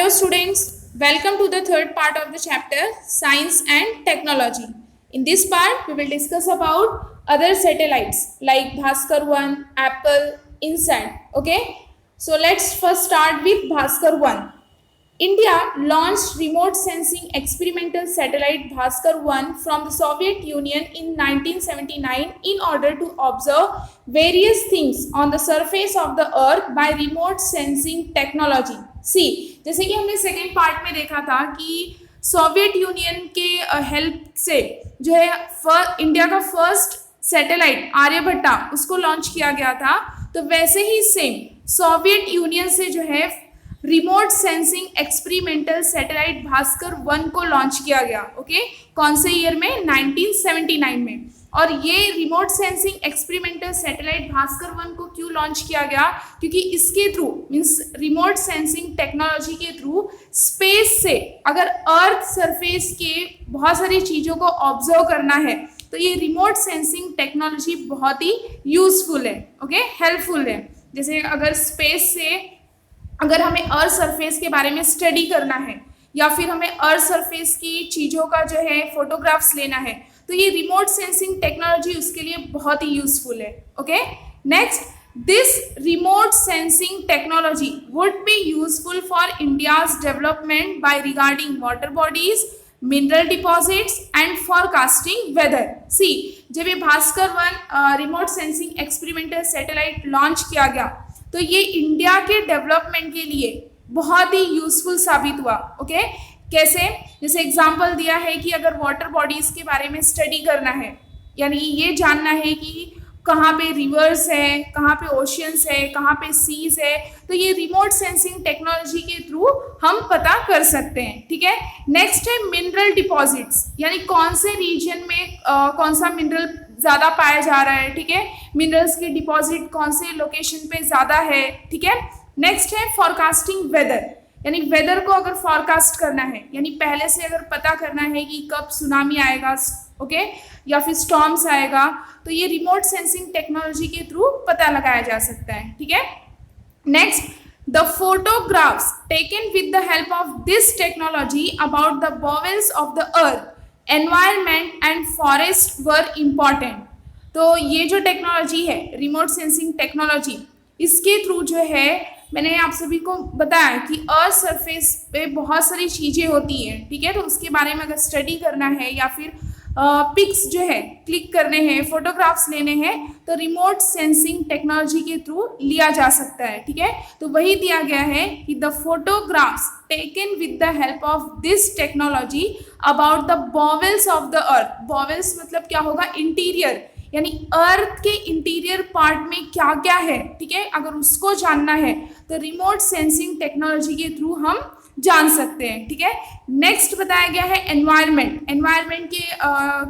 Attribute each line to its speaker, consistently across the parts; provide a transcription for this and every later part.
Speaker 1: Hello students, welcome to the third part of the chapter Science and Technology. In this part, we will discuss about other satellites like Bhaskar 1, Apple, InSat. Okay, so let's first start with Bhaskar 1. India launched remote sensing experimental satellite Bhaskar 1 from the Soviet Union in 1979 in order to observe various things on the surface of the earth by remote sensing technology. सी जैसे कि हमने second part में देखा था कि Soviet union के help से जो है इंडिया का फर्स्ट सैटेलाइट आर्यभट्टा उसको लॉन्च किया गया था, तो वैसे ही सेम सोवियत यूनियन से जो है remote sensing experimental satellite Bhaskar 1 को लॉन्च किया गया। ओके, कौन से ईयर में? 1979 में। और ये remote sensing experimental satellite Bhaskar 1 को क्यों लॉन्च किया गया? क्योंकि इसके through means remote sensing technology के थ्रू स्पेस से अगर अर्थ सरफेस के बहुत सारी चीज़ों को ऑब्जर्व करना है तो ये रिमोट सेंसिंग टेक्नोलॉजी बहुत ही यूजफुल है। ओके, हेल्पफुल है। जैसे अगर स्पेस से अगर हमें अर्थ सरफेस के बारे में स्टडी करना है या फिर हमें अर्थ सरफेस की चीज़ों का जो है फोटोग्राफ्स लेना है तो ये रिमोट सेंसिंग टेक्नोलॉजी उसके लिए बहुत ही यूजफुल है। Okay, next, this remote sensing technology would be useful for India's development by regarding water bodies, mineral deposits and forecasting weather. See, जब ये Bhaskar 1 remote sensing experimental satellite launch किया गया तो ये इंडिया के डेवलपमेंट के लिए बहुत ही यूजफुल साबित हुआ। ओके, कैसे? जैसे एग्जांपल दिया है कि अगर वाटर बॉडीज़ के बारे में स्टडी करना है, यानी ये जानना है कि कहाँ पे रिवर्स है, कहाँ पे ओशियंस है, कहाँ पे सीज है, तो ये रिमोट सेंसिंग टेक्नोलॉजी के थ्रू हम पता कर सकते हैं। ठीक है, नेक्स्ट है मिनरल डिपॉजिट्स, यानी कौन से रीजन में कौन सा मिनरल ज़्यादा पाया जा रहा है। ठीक है, मिनरल्स के डिपॉजिट कौन से लोकेशन पे ज़्यादा है। ठीक है, नेक्स्ट है फॉरकास्टिंग वेदर, यानी वेदर को अगर फॉरकास्ट करना है, यानी पहले से अगर पता करना है कि कब सुनामी आएगा, ओके, या फिर स्टॉर्म्स आएगा, तो ये रिमोट सेंसिंग टेक्नोलॉजी के थ्रू पता लगाया जा सकता है। ठीक है, next, the photographs taken with the help of this technology about the bowels of the earth, environment and forest were important. तो ये जो टेक्नोलॉजी है रिमोट सेंसिंग टेक्नोलॉजी, इसके थ्रू जो है मैंने आप सभी को बताया कि अर्थ सरफेस पे बहुत सारी चीज़ें होती हैं। ठीक है, तो उसके बारे में अगर स्टडी करना है या फिर पिक्स जो है क्लिक करने हैं, फोटोग्राफ्स लेने हैं, तो रिमोट सेंसिंग टेक्नोलॉजी के थ्रू लिया जा सकता है। ठीक है, तो वही दिया गया है कि the photographs taken with the help of this technology about the bowels of the earth. Bowels मतलब क्या होगा? इंटीरियर, यानी अर्थ के इंटीरियर पार्ट में क्या क्या है। ठीक है, अगर उसको जानना है तो रिमोट सेंसिंग टेक्नोलॉजी के थ्रू हम जान सकते हैं। ठीक है, नेक्स्ट बताया गया है एनवायरनमेंट। एनवायरनमेंट के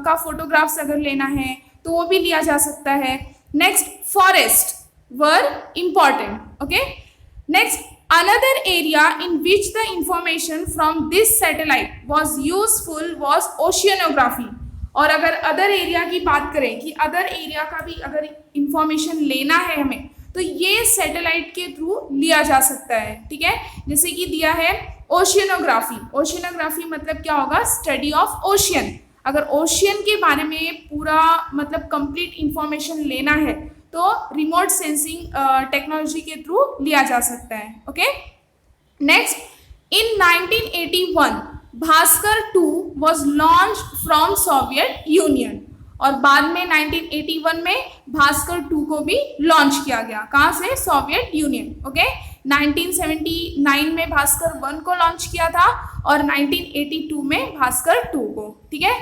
Speaker 1: का फोटोग्राफ्स अगर लेना है तो वो भी लिया जा सकता है। Next, forest were important. Okay, next, another area in which the information from this satellite was useful was oceanography। और अगर अदर एरिया की बात करें कि अदर एरिया का भी अगर इंफॉर्मेशन लेना है हमें तो ये सैटेलाइट के थ्रू लिया जा सकता है। ठीक है, जैसे कि दिया है ओशियनोग्राफी। ओशियनोग्राफी मतलब क्या होगा? Study of ocean. अगर ओशियन के बारे में पूरा मतलब कंप्लीट इंफॉर्मेशन लेना है तो रिमोट सेंसिंग टेक्नोलॉजी के थ्रू लिया जा सकता है। Okay, next, in 1981 Bhaskar 2 was launch from Soviet union. और बाद में 1981 में भास्कर 2 को भी लॉन्च किया गया। कहाँ से? Soviet union. ओके, 1979 में भास्कर 1 को लॉन्च किया था और 1982 में भास्कर 2 को। ठीक है,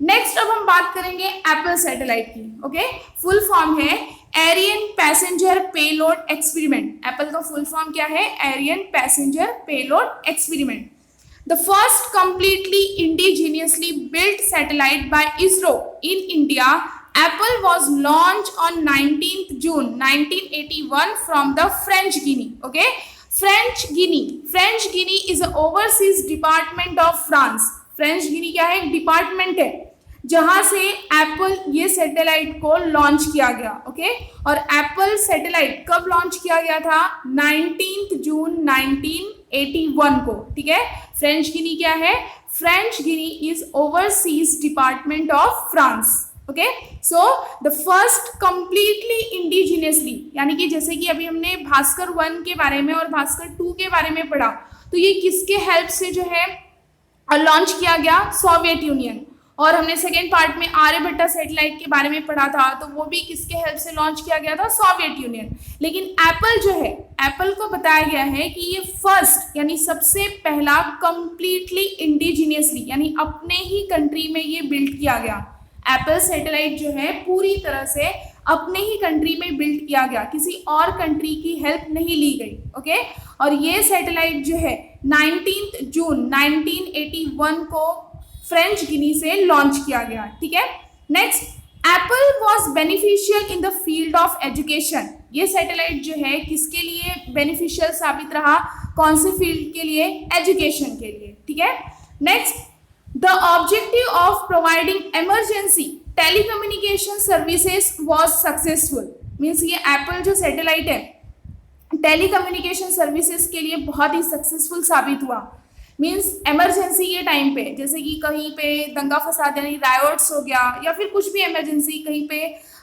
Speaker 1: नेक्स्ट अब हम बात करेंगे एप्पल सैटेलाइट की। ओके, फुल फॉर्म है Ariane passenger payload experiment. APPLE का फुल फॉर्म क्या है? Ariane passenger payload experiment. The first completely indigenously built satellite by ISRO in India, Apple was launched on 19th June 1981 from the French Guiana. Okay, French Guiana is an overseas department of France. French Guiana क्या है? एक department है जहां से Apple ये satellite को launch किया गया। ओके, और एप्पल सैटेलाइट कब लॉन्च किया गया था? 19 जून 1981 को, ठीक है। फ्रेंच गिनी क्या है? French Guinea is overseas department of France, okay. So the first completely indigenously, यानी कि जैसे कि अभी हमने भास्कर 1 के बारे में और भास्कर 2 के बारे में पढ़ा, तो ये किसके हेल्प से जो है लॉन्च किया गया? Soviet union. और हमने सेकेंड पार्ट में आर्यभट्टा सैटेलाइट के बारे में पढ़ा था, तो वो भी किसके हेल्प से लॉन्च किया गया था? Soviet union. लेकिन एप्पल जो है, एप्पल को बताया गया है कि ये फर्स्ट यानी सबसे पहला कंप्लीटली इंडिजिनियसली यानी अपने ही कंट्री में ये बिल्ड किया गया। एप्पल सैटेलाइट जो है पूरी तरह से अपने ही कंट्री में बिल्ड किया गया, किसी और कंट्री की हेल्प नहीं ली गई, ओके। और ये सैटेलाइट जो है 19 जून 1981 को फ्रेंच गिनी से लॉन्च किया गया, ठीक है। Next, Apple was beneficial in the field of education. ये सैटेलाइट जो है किसके लिए बेनिफिशियल साबित रहा? कौन से फील्ड के लिए? एजुकेशन के लिए, ठीक है। Next, the objective of providing emergency telecommunication services was successful. Means ये एप्पल जो सैटेलाइट है टेलीकम्युनिकेशन सर्विसेज के लिए बहुत ही सक्सेसफुल साबित हुआ। मीन्स इमरजेंसी के टाइम पे, जैसे कि कहीं पे दंगा फसाद यानी रायोट्स हो गया या फिर कुछ भी इमरजेंसी, कहीं पे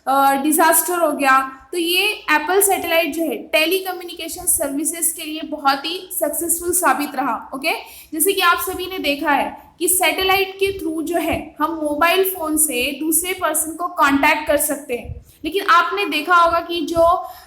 Speaker 1: डिजास्टर हो गया, तो ये एप्पल सैटेलाइट जो है टेलीकम्युनिकेशन सर्विसेज के लिए बहुत ही सक्सेसफुल साबित रहा, ओके। जैसे कि आप सभी ने देखा है कि सैटेलाइट के थ्रू जो है हम मोबाइल फ़ोन से दूसरे पर्सन को कांटेक्ट कर सकते हैं। लेकिन आपने देखा होगा कि जो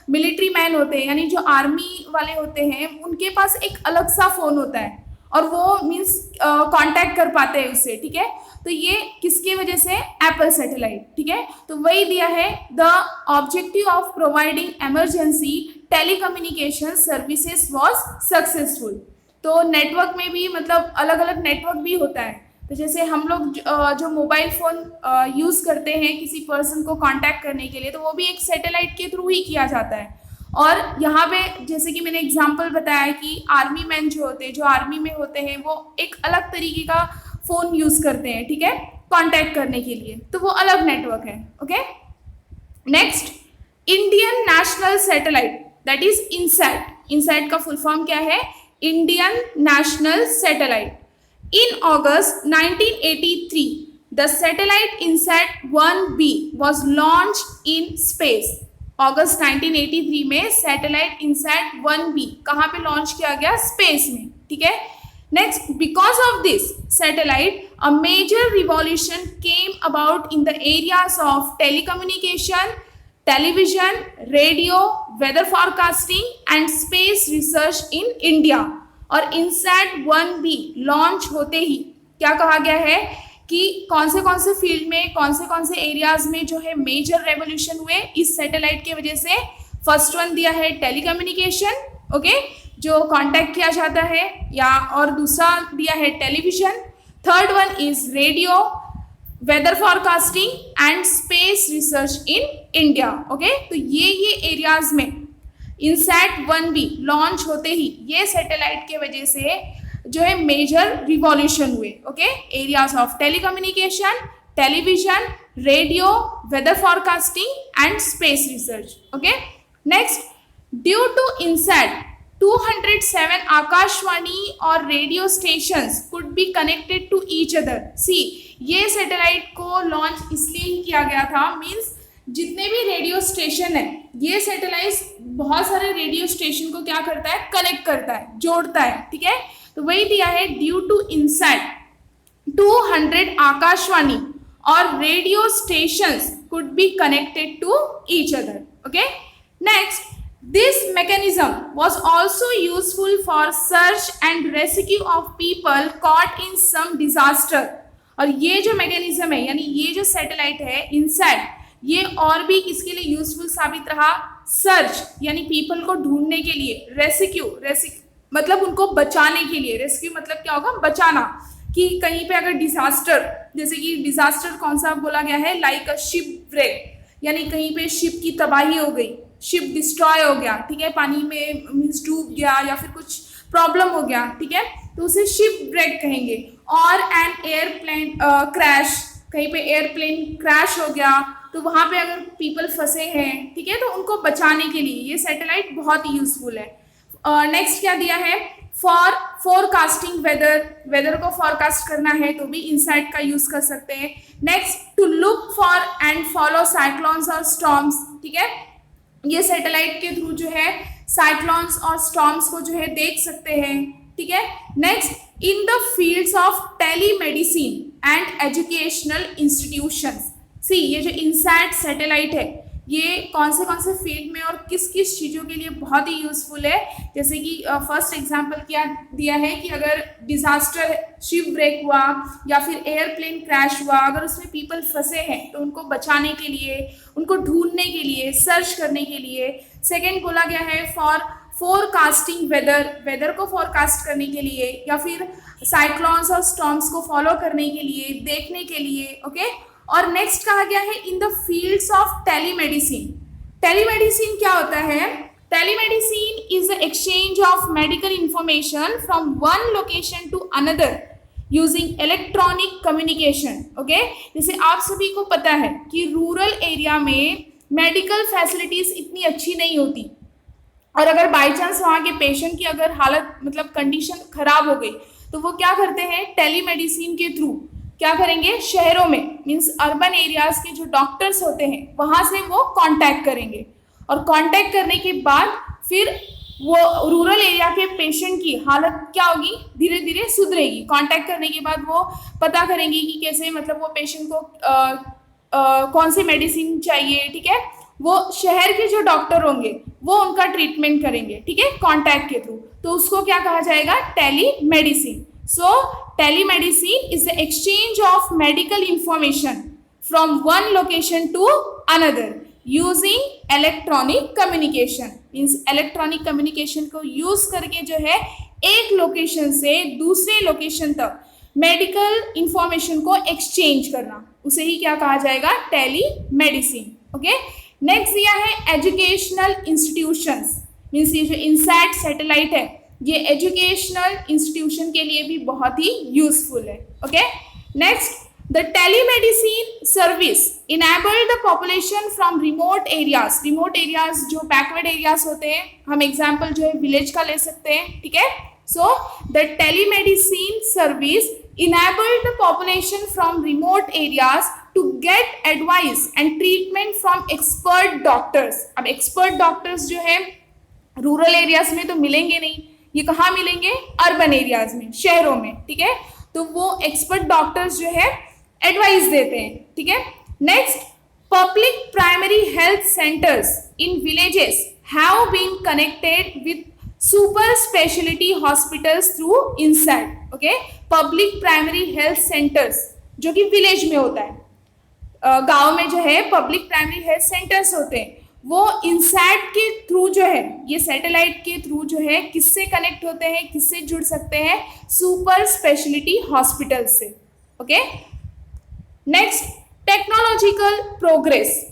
Speaker 1: मिलिट्री मैन होते हैं यानी जो आर्मी वाले होते हैं, उनके पास एक अलग सा फ़ोन होता है और वो मीन्स कांटेक्ट कर पाते हैं उससे, ठीक है। तो ये किसकी वजह से? एप्पल सैटेलाइट, ठीक है। तो वही दिया है, the objective of providing emergency telecommunication services was successful. तो नेटवर्क में भी मतलब अलग अलग नेटवर्क भी होता है। तो जैसे हम लोग जो मोबाइल फ़ोन यूज़ करते हैं किसी पर्सन को कांटेक्ट करने के लिए, तो वो भी एक सैटेलाइट के थ्रू ही किया जाता है। और यहाँ पे जैसे कि मैंने एग्जांपल बताया कि आर्मी मैन जो होते हैं, जो आर्मी में होते हैं, वो एक अलग तरीके का फ़ोन यूज़ करते हैं, ठीक है, कांटेक्ट करने के लिए, तो वो अलग नेटवर्क है, okay. Next, Indian national satellite that is INSAT. INSAT का फुल फॉर्म क्या है? Indian national satellite. In August 1983, the satellite INSAT 1B was launched in space. अगस्त 1983 में सैटेलाइट INSAT 1B कहाँ पे लॉन्च किया गया? स्पेस में, ठीक है। Next, because of this satellite a major revolution came about in the areas of telecommunication, television, radio, weather forecasting and space research in India. और INSAT 1B launch होते ही क्या कहा गया है कि कौन से फील्ड में, कौन से एरियाज में जो है मेजर रेवोल्यूशन हुए इस सैटेलाइट की वजह से। फर्स्ट वन दिया है टेलीकम्युनिकेशन, ओके, जो कांटेक्ट किया जाता है, या और दूसरा दिया है television. Third one is radio, weather forecasting and space research in India, okay. तो ये एरियाज में इनसैट 1B लॉन्च होते ही ये सैटेलाइट के वजह से जो है मेजर रिवॉल्यूशन हुए, okay. Areas of telecommunication, television, radio, weather forecasting and space research, okay. Next, due to INSAT 207 Akashvani और radio stations could be connected to each other. See, ये सैटेलाइट को लॉन्च इसलिए ही किया गया था, मीन्स जितने भी रेडियो स्टेशन है, ये सैटेलाइट बहुत सारे रेडियो स्टेशन को क्या करता है? कनेक्ट करता है, जोड़ता है, ठीक है। तो वही दिया है, ड्यू टू इनसैट 200 आकाशवाणी और radio stations could be connected to each other, okay. Next, this mechanism was also useful for search and rescue of people caught in some disaster। और ये जो मैकेनिज्म है यानी ये जो सैटेलाइट है इनसैट, ये और भी किसके लिए यूजफुल साबित रहा? सर्च यानी पीपल को ढूंढने के लिए, रेस्क्यू मतलब उनको बचाने के लिए। रेस्क्यू मतलब क्या होगा? बचाना। कि कहीं पे अगर डिजास्टर, जैसे कि डिजास्टर कौन सा बोला गया है? लाइक अ शिप ब्रेक, यानी कहीं पे शिप की तबाही हो गई, शिप डिस्ट्रॉय हो गया, ठीक है, पानी में मीन्स डूब गया या फिर कुछ प्रॉब्लम हो गया, ठीक है, तो उसे शिप ब्रेक कहेंगे। और एन एयरप्लेन क्रैश, कहीं पे एयरप्लेन क्रैश हो गया तो वहाँ पे अगर पीपल फंसे हैं, ठीक है, तो उनको बचाने के लिए ये सैटेलाइट बहुत ही यूजफुल है। नेक्स्ट क्या दिया है? फॉर फोरकास्टिंग वेदर, वेदर को फोरकास्ट करना है तो भी इनसाइट का यूज कर सकते हैं। Next, to look for and follow cyclones और स्टॉर्म्स, ठीक है, ये सैटेलाइट के थ्रू जो है साइक्लोन्स और स्टॉर्म्स को जो है देख सकते हैं, ठीक है। Next, in the fields of telemedicine and educational institutions, see ये जो इनसैट सैटेलाइट है ये कौन से फील्ड में और किस किस चीज़ों के लिए बहुत ही यूजफुल है। जैसे कि फर्स्ट एग्जांपल क्या दिया है कि अगर डिजास्टर, शिप ब्रेक हुआ या फिर एयरप्लेन क्रैश हुआ, अगर उसमें पीपल फंसे हैं तो उनको बचाने के लिए, उनको ढूंढने के लिए, सर्च करने के लिए। सेकेंड बोला गया है फॉर फोरकास्टिंग वेदर, वेदर को फोरकास्ट करने के लिए, या फिर साइक्लोन्स और स्टॉर्म्स को फॉलो करने के लिए, देखने के लिए, ओके। और नेक्स्ट कहा गया है in the fields of telemedicine. Telemedicine क्या होता है? Telemedicine is the exchange of medical information from one location to another using electronic communication, okay. जैसे आप सभी को पता है कि रूरल एरिया में मेडिकल फैसिलिटीज इतनी अच्छी नहीं होती, और अगर बाई चांस वहाँ के पेशेंट की अगर हालत मतलब कंडीशन खराब हो गई तो वो क्या करते हैं, टेलीमेडिसिन के थ्रू क्या करेंगे, शहरों में मीन्स अर्बन एरियाज के जो डॉक्टर्स होते हैं वहाँ से वो कांटेक्ट करेंगे, और कांटेक्ट करने के बाद फिर वो रूरल एरिया के पेशेंट की हालत क्या होगी, धीरे धीरे सुधरेगी। कांटेक्ट करने के बाद वो पता करेंगे कि कैसे मतलब वो पेशेंट को कौन सी मेडिसिन चाहिए, ठीक है। वो शहर के जो डॉक्टर होंगे वो उनका ट्रीटमेंट करेंगे, ठीक है, कांटेक्ट के थ्रू। तो उसको क्या कहा जाएगा, telemedicine. So telemedicine is the exchange of medical information from one location to another using electronic communication. Means electronic communication को यूज करके जो है एक लोकेशन से दूसरे लोकेशन तक मेडिकल इंफॉर्मेशन को एक्सचेंज करना, उसे ही क्या कहा जाएगा, टेलीमेडिसिन, ओके। नेक्स्ट दिया है एजुकेशनल इंस्टीट्यूशंस। मीन्स ये जो इनसैट सैटेलाइट है ये एजुकेशनल इंस्टीट्यूशन के लिए भी बहुत ही यूजफुल है, okay. Next, the telemedicine service enable the population from remote areas. Remote areas जो बैकवर्ड एरियाज होते हैं, हम एग्जाम्पल जो है विलेज का ले सकते हैं, ठीक है। So the telemedicine service enabled the population from remote areas to get advice and treatment from expert doctors। अब expert doctors जो है रूरल एरियाज में तो मिलेंगे नहीं, ये कहाँ मिलेंगे, अर्बन एरियाज में, शहरों में, ठीक है। तो वो एक्सपर्ट डॉक्टर्स जो है एडवाइस देते हैं, ठीक है। Next, public primary health centres in villages have been connected with super speciality hospitals through INSAT, okay. Public primary health centres जो कि विलेज में होता है, गांव में जो है पब्लिक प्राइमरी हेल्थ सेंटर्स होते हैं, वो इनसैट के थ्रू जो है, ये सैटेलाइट के थ्रू जो है किससे कनेक्ट होते हैं, किससे जुड़ सकते हैं, सुपर स्पेशलिटी हॉस्पिटल से, okay. Next, technological progress.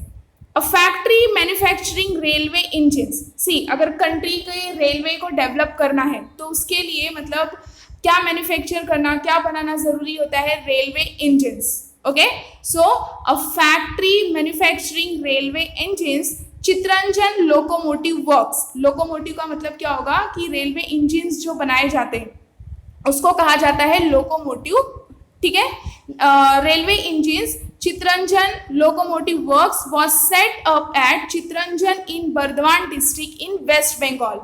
Speaker 1: A factory manufacturing railway engines. See अगर कंट्री के रेलवे को डेवलप करना है तो उसके लिए मतलब क्या मैन्युफैक्चर करना, क्या बनाना जरूरी होता है, रेलवे इंजिन्स, ओके। सो अ factory manufacturing railway engines Chittaranjan locomotive works. Locomotive का मतलब क्या होगा कि रेलवे इंजिन्स जो बनाए जाते हैं उसको कहा जाता है लोकोमोटिव, ठीक है। Railway engines Chittaranjan locomotive works was set up at Chittaranjan in Burdwan district in West Bengal.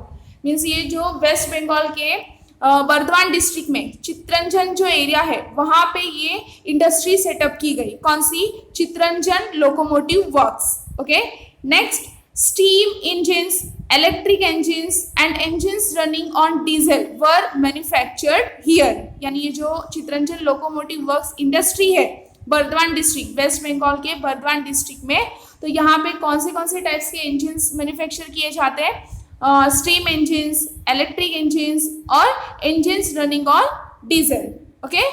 Speaker 1: Means ये जो वेस्ट बंगाल के बर्दवान डिस्ट्रिक्ट में चित्रंजन जो एरिया है वहाँ पे ये इंडस्ट्री सेटअप की गई, कौन सी, Chittaranjan locomotive works, okay. Next, steam engines, electric engines and engines running on diesel were manufactured here. यानी ये जो चित्रंजन लोकोमोटिव वर्क्स इंडस्ट्री है बर्दवान डिस्ट्रिक्ट, वेस्ट बंगाल के बर्दवान डिस्ट्रिक्ट में, तो यहाँ पे कौन से टाइप्स के इंजिन्स मैन्युफैक्चर किए जाते हैं, स्टीम इंजिन्स, इलेक्ट्रिक इंजिन्स और engines running on diesel, okay.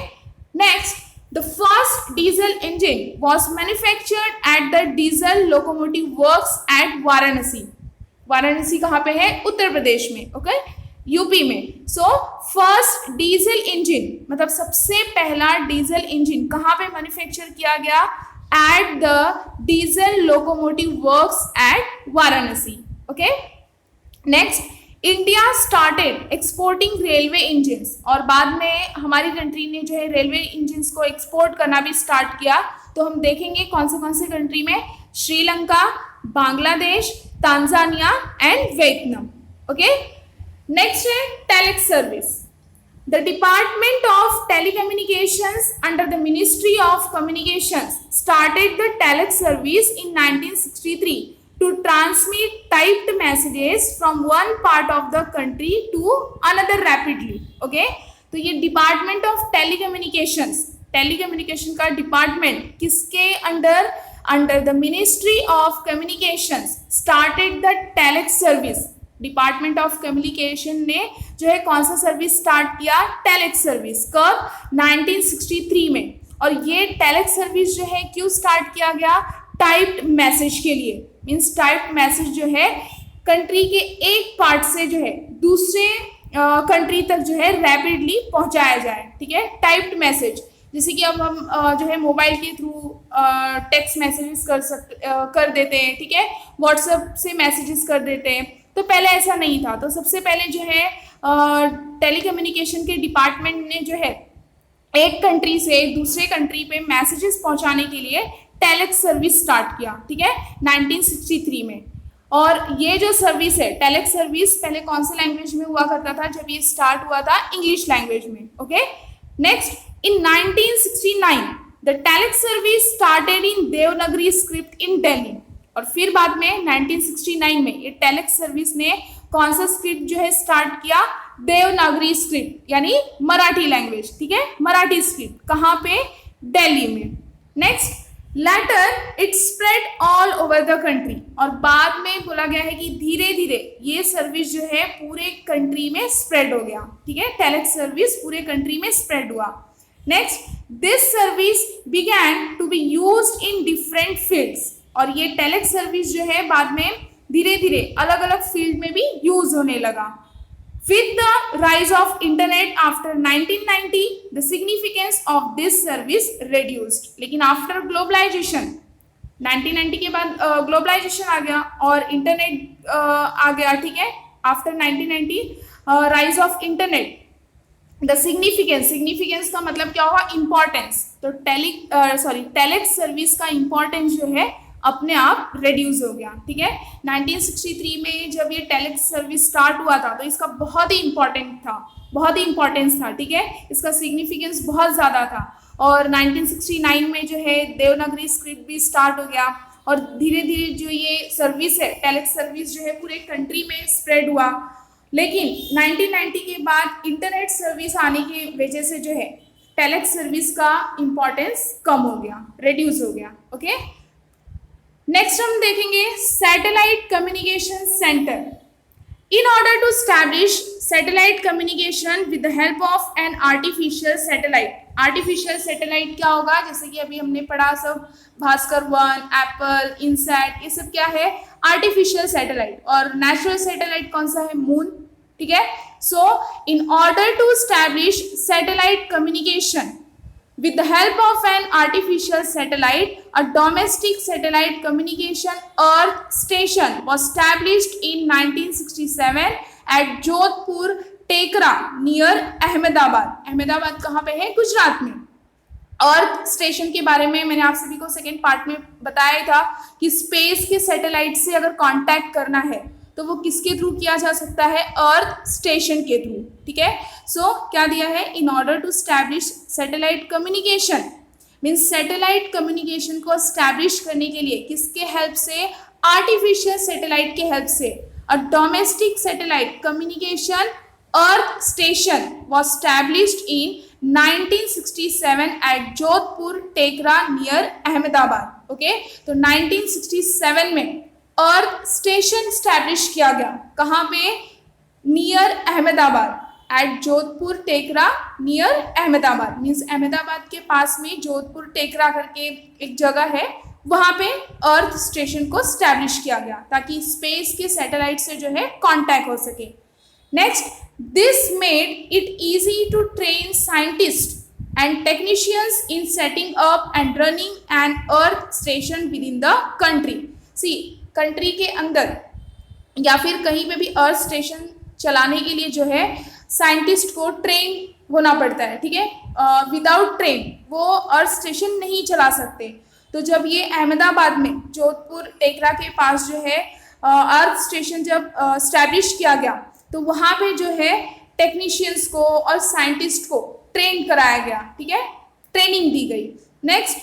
Speaker 1: Next, the first diesel engine was manufactured at the diesel locomotive works at Varanasi. Varanasi कहाँ पे है, उत्तर प्रदेश में, ओके, यूपी में। सो फर्स्ट डीजल इंजन मतलब सबसे पहला डीजल इंजन कहाँ पे मैन्युफैक्चर किया गया, at the diesel locomotive works at Varanasi, okay. Next, India started exporting railway engines, और बाद में हमारी कंट्री ने जो है रेलवे इंजन्स को एक्सपोर्ट करना भी स्टार्ट किया। तो हम देखेंगे कौन से कंट्री में, Sri Lanka, Bangladesh, Tanzania and Vietnam. Okay, next है telex service. The Department of Telecommunications under the Ministry of Communications started the telex service in 1963 to transmit typed messages from one part of the country to another rapidly. Okay, तो ये Department of Telecommunications, telecommunication का department किसके under, under the ministry of communications started the telex service. Department of communication ने जो है कौन सा service start किया, टेलेक्स सर्विस। कब, 1963 में। और ये टेलेक्स सर्विस जो है क्यों स्टार्ट किया गया, टाइप्ड मैसेज के लिए। मीन्स टाइप्ड मैसेज जो है कंट्री के एक पार्ट से जो है दूसरे कंट्री तक जो है रैपिडली पहुंचाया जाए। ठीक है, टाइप्ड मैसेज, जैसे कि अब हम जो है मोबाइल के थ्रू टेक्स्ट मैसेजेस कर देते हैं। ठीक है, व्हाट्सएप से मैसेजेस कर देते हैं। तो पहले ऐसा नहीं था। तो सबसे पहले जो है टेलीकम्युनिकेशन के डिपार्टमेंट ने जो है एक कंट्री से दूसरे कंट्री पे मैसेजेस पहुंचाने के लिए टेलेक्स सर्विस स्टार्ट किया। ठीक है, 1963 में। और ये जो सर्विस है टेलेक्स सर्विस पहले कौन से लैंग्वेज में हुआ करता था, जब ये स्टार्ट हुआ था इंग्लिश लैंग्वेज में। Okay, next, in 1969 the telex service started in Devanagari script in Delhi. और फिर बाद में 1969 में ये टेलेक्स सर्विस ने कौन सा स्क्रिप्ट जो है स्टार्ट किया, देवनागरी स्क्रिप्ट, यानी मराठी लैंग्वेज। ठीक है, मराठी स्क्रिप्ट, कहाँ पे, दिल्ली में। Next, later it spread all over the country. और बाद में बोला गया है कि धीरे धीरे ये सर्विस जो है पूरे कंट्री में स्प्रेड हो गया। ठीक है, टेलेक्स सर्विस पूरे कंट्री में स्प्रेड हुआ। Next, this service began to be used in different fields. और ये टेलेक्स सर्विस जो है बाद में धीरे धीरे अलग अलग फील्ड में भी यूज होने लगा। With the rise of internet after 1990 the significance of this service reduced. लेकिन आफ्टर ग्लोबलाइजेशन, 1990 के बाद ग्लोबलाइजेशन आ गया और इंटरनेट आ गया। ठीक है, after 1990 rise of internet, the significance का मतलब क्या होगा, इंपॉर्टेंस। तो टेलेक्स सर्विस का इंपॉर्टेंस जो है अपने आप रिड्यूस हो गया। ठीक है, 1963 में जब ये टेलेक्स सर्विस स्टार्ट हुआ था तो इसका बहुत ही इंपॉर्टेंस था। ठीक है, इसका सिग्निफिकेंस बहुत ज़्यादा था। और 1969 में जो है देवनागरी स्क्रिप्ट भी स्टार्ट हो गया और धीरे धीरे जो ये सर्विस है टेलेक्स सर्विस जो है पूरे कंट्री में स्प्रेड हुआ। लेकिन 1990 के बाद इंटरनेट सर्विस आने की वजह से जो है टेलेक्स सर्विस का इंपॉर्टेंस कम हो गया, रिड्यूस हो गया। ओके, नेक्स्ट हम देखेंगे satellite communication centre. In order to establish satellite communication with the help of an artificial satellite. Artificial satellite क्या होगा, जैसे कि अभी हमने पढ़ा सब भास्कर 1, एप्पल, इनसैट, ये सब क्या है, आर्टिफिशियल सैटेलाइट। और नेचुरल सैटेलाइट कौन सा है, मून। ठीक है, so in order to establish satellite communication with the help of an artificial satellite, a domestic satellite communication earth station was established in 1967 at Jodhpur Tekra near Ahmedabad। Ahmedabad कहाँ पे है, गुजरात में। Earth station के बारे में मैंने आप सभी को सेकेंड पार्ट में बताया था कि स्पेस के सैटेलाइट से अगर कांटेक्ट करना है तो वो किसके थ्रू किया जा सकता है, अर्थ स्टेशन के थ्रू। ठीक है, सो क्या दिया है, in order to establish satellite communication, means satellite communication को स्टैब्लिश करने के लिए किसके हेल्प से, आर्टिफिशियल सैटेलाइट के हेल्प से, a domestic satellite communication earth station was established in 1967 at Jodhpur Tekra near Ahmedabad. Okay, तो 1967 में अर्थ स्टेशन स्टैब्लिश किया गया, कहाँ पे, near Ahmedabad, at Jodhpur Tekra near Ahmedabad. Means Ahmedabad के पास में जोधपुर टेकरा करके एक जगह है, वहाँ पे अर्थ स्टेशन को स्टैब्लिश किया गया ताकि स्पेस के सैटेलाइट से जो है कांटेक्ट हो सके। Next, this made it easy to train scientist and technicians in setting up and running an earth station within the country। See, country के अंदर या फिर कहीं पे भी अर्थ स्टेशन चलाने के लिए जो है साइंटिस्ट को ट्रेन होना पड़ता है, ठीक है। विदाउट ट्रेन वो अर्थ स्टेशन नहीं चला सकते। तो जब ये अहमदाबाद में जोधपुर टेकरा के पास जो है अर्थ स्टेशन जब स्टैब्लिश किया गया, तो वहाँ पे जो है टेक्नीशियंस को और साइंटिस्ट को ट्रेन कराया गया, ठीक है, ट्रेनिंग दी गई। Next,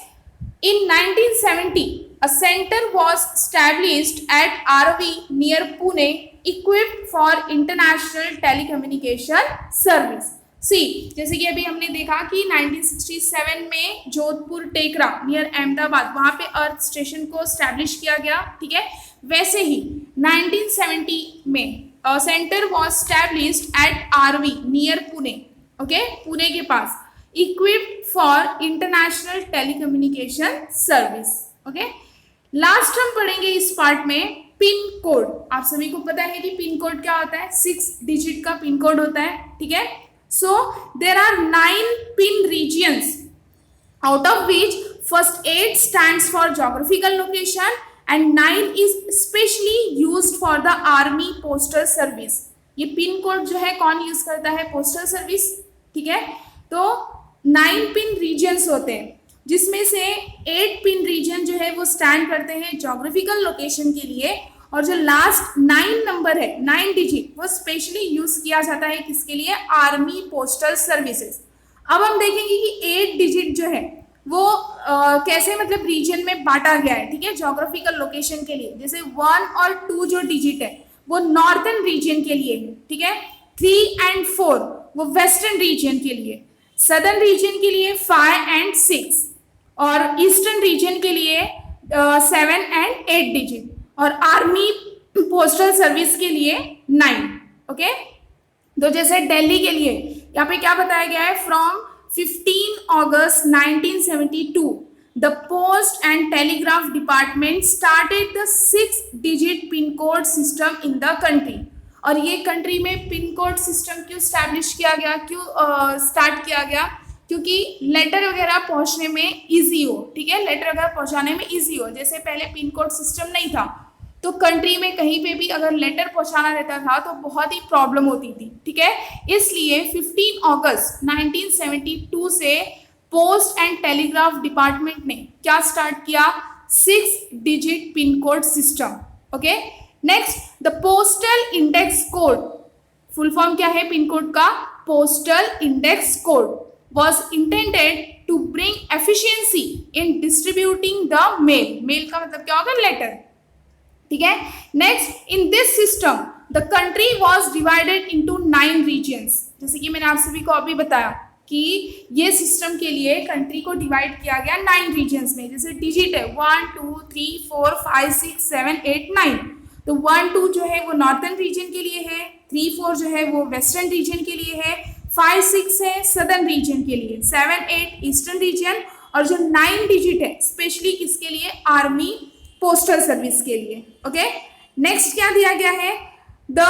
Speaker 1: in 1970 a center was established at RV near Pune equipped for international telecommunication service। सी, जैसे कि अभी हमने देखा कि 1967 में जोधपुर टेकरा नियर अहमदाबाद वहाँ पे अर्थ स्टेशन को स्टैब्लिश किया गया, ठीक है। वैसे ही 1970 में centre was established at Arvi near Pune, okay, Pune के पास, equipped for international telecommunication service, okay. Last हम पढ़ेंगे इस पार्ट में पिन कोड। आप सभी को पता है कि पिन कोड क्या होता है, 6 डिजिट का पिन कोड होता है, ठीक है। So there are 9 pin regions, out of which first 8 stands for geographical location and 9 is specially used for the army postal service। ये पिन कोड जो है कौन यूज करता है, पोस्टल सर्विस, ठीक है। तो 9 पिन रीजन्स होते हैं, जिसमें से 8 पिन रीजन जो है वो स्टैंड करते हैं ज्योग्राफिकल लोकेशन के लिए, और जो लास्ट 9 नंबर है, 9 डिजिट, वो स्पेशली यूज किया जाता है किसके लिए, आर्मी पोस्टल सर्विसेज। अब हम देखेंगे कि 8 डिजिट जो है वो कैसे मतलब रीजन में बांटा गया है, ठीक है, ज्योग्राफिकल लोकेशन के लिए। जैसे 1 और 2 जो डिजिट है वो नॉर्थन रीजन के लिए है, ठीक है। 3 and 4 वो वेस्टर्न रीजन के लिए, सदर्न रीजन के लिए 5 and 6, और ईस्टर्न रीजन के लिए 7 and 8 डिजिट, और आर्मी पोस्टल सर्विस के लिए 9, ओके। तो जैसे दिल्ली के लिए यहाँ पे क्या बताया गया है, from 15 August 1972 the post and telegraph department started the 6 digit pin code system in the country. और ये कंट्री में पिन कोड सिस्टम क्यों स्टैब्लिश किया गया, क्यों स्टार्ट किया गया, क्योंकि लेटर वगैरह पहुंचने में इजी हो, ठीक है, लेटर वगैरह पहुंचाने में इजी हो। जैसे पहले पिन कोड सिस्टम नहीं था, तो कंट्री में कहीं पे भी अगर लेटर पहुंचाना रहता था तो बहुत ही प्रॉब्लम होती थी, ठीक है। इसलिए 15 अगस्त 1972 से पोस्ट एंड टेलीग्राफ डिपार्टमेंट ने क्या स्टार्ट किया, 6 digit pin code system, okay. Next, the postal index code, full form क्या है पिन कोड का, postal index code, was intended to bring efficiency in distributing the mail। Mail का मतलब क्या होगा, लेटर, ठीक है। Next, in this system the country was divided into 9 regions. जैसे कि मैंने आप सभी को अभी बताया कि ये सिस्टम के लिए कंट्री को डिवाइड किया गया 9 रीजन्स में। जैसे डिजिट है 1 2 3 4 5 6 7 8 9, तो 1 2 जो है वो नॉर्थन रीजन के लिए है, 3 4 जो है वो वेस्टर्न रीजन के लिए है, 5 6 है सदर्न रीजन के लिए, 7 8 ईस्टर्न रीजन, और जो 9 डिजिट है स्पेशली किसके लिए, आर्मी पोस्टल सर्विस के लिए, ओके। नेक्स्ट क्या दिया गया है, the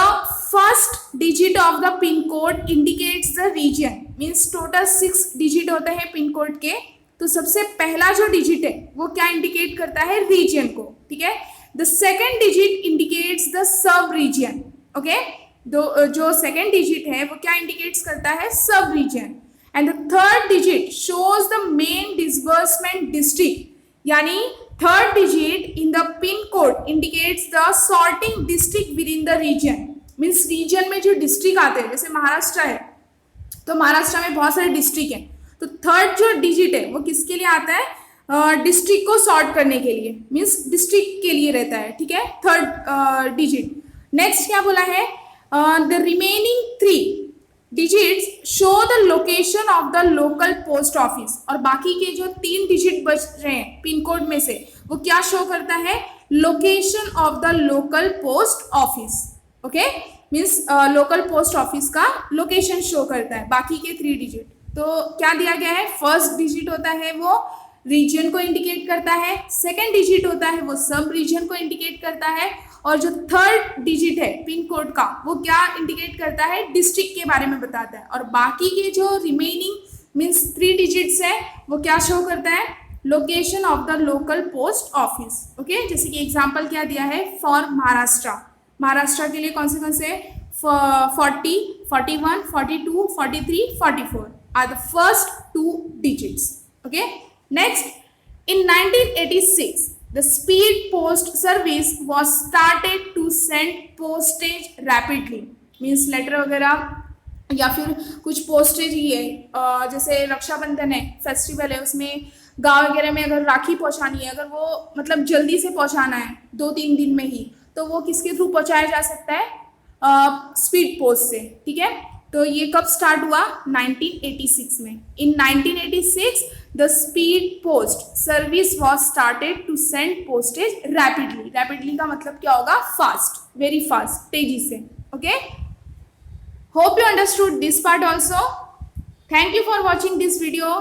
Speaker 1: first digit of the pin code indicates the region, means total 6 digit होते हैं पिन कोड के, तो सबसे पहला जो डिजिट है वो क्या इंडिकेट करता है, रीजन को, ठीक है। The second digit indicates the sub region, okay. जो सेकेंड डिजिट है वो क्या इंडिकेट्स करता है, sub region, and the third digit shows the main disbursement district, यानी third digit in the pin code indicates the sorting district within the region, means region में जो district आते हैं, जैसे महाराष्ट्र है तो महाराष्ट्र में बहुत सारे डिस्ट्रिक्ट हैं, तो थर्ड जो डिजिट है वो किसके लिए आता है, डिस्ट्रिक्ट को सॉर्ट करने के लिए, मीन्स डिस्ट्रिक्ट के लिए रहता है, ठीक है, थर्ड डिजिट। नेक्स्ट क्या बोला है, the remaining 3 digits show the location of the local post office, और बाकी के जो 3 डिजिट बच रहे हैं पिन कोड में से वो क्या शो करता है, location of the local post office, okay, means local post office का लोकेशन शो करता है बाकी के 3 डिजिट। तो क्या दिया गया है, फर्स्ट डिजिट होता है वो रीजन को इंडिकेट करता है, सेकेंड डिजिट होता है वो सब रीजन को इंडिकेट करता है, और जो थर्ड डिजिट है पिन कोड का वो क्या इंडिकेट करता है, डिस्ट्रिक्ट के बारे में बताता है, और बाकी के जो रिमेनिंग मीन्स 3 डिजिट्स है वो क्या शो करता है, location of the local post office, okay. जैसे कि एग्जांपल क्या दिया है, फॉर महाराष्ट्र, महाराष्ट्र के लिए कौन से 40, 41, 42, 43, 44 are the first two digits. Okay. Next, in 1986, the speed post service was started to send postage rapidly. Means letter वगैरह या फिर कुछ पोस्टेज ही है, जैसे रक्षाबंधन है, फेस्टिवल है, उसमें गांव वगैरह में अगर राखी पहुंचानी है, अगर वो मतलब जल्दी से पहुंचाना है 2-3 दिन में ही, तो वो किसके थ्रू पहुंचाया जा सकता है? स्पीड पोस्ट से. ठीक है. तो ये कब स्टार्ट हुआ? 1986 में. In 1986 the speed post service was started to send postage rapidly. Rapidly का मतलब क्या होगा? फास्ट, वेरी फास्ट, तेजी से. Okay. Hope you understood this part also. Thank you for watching this video.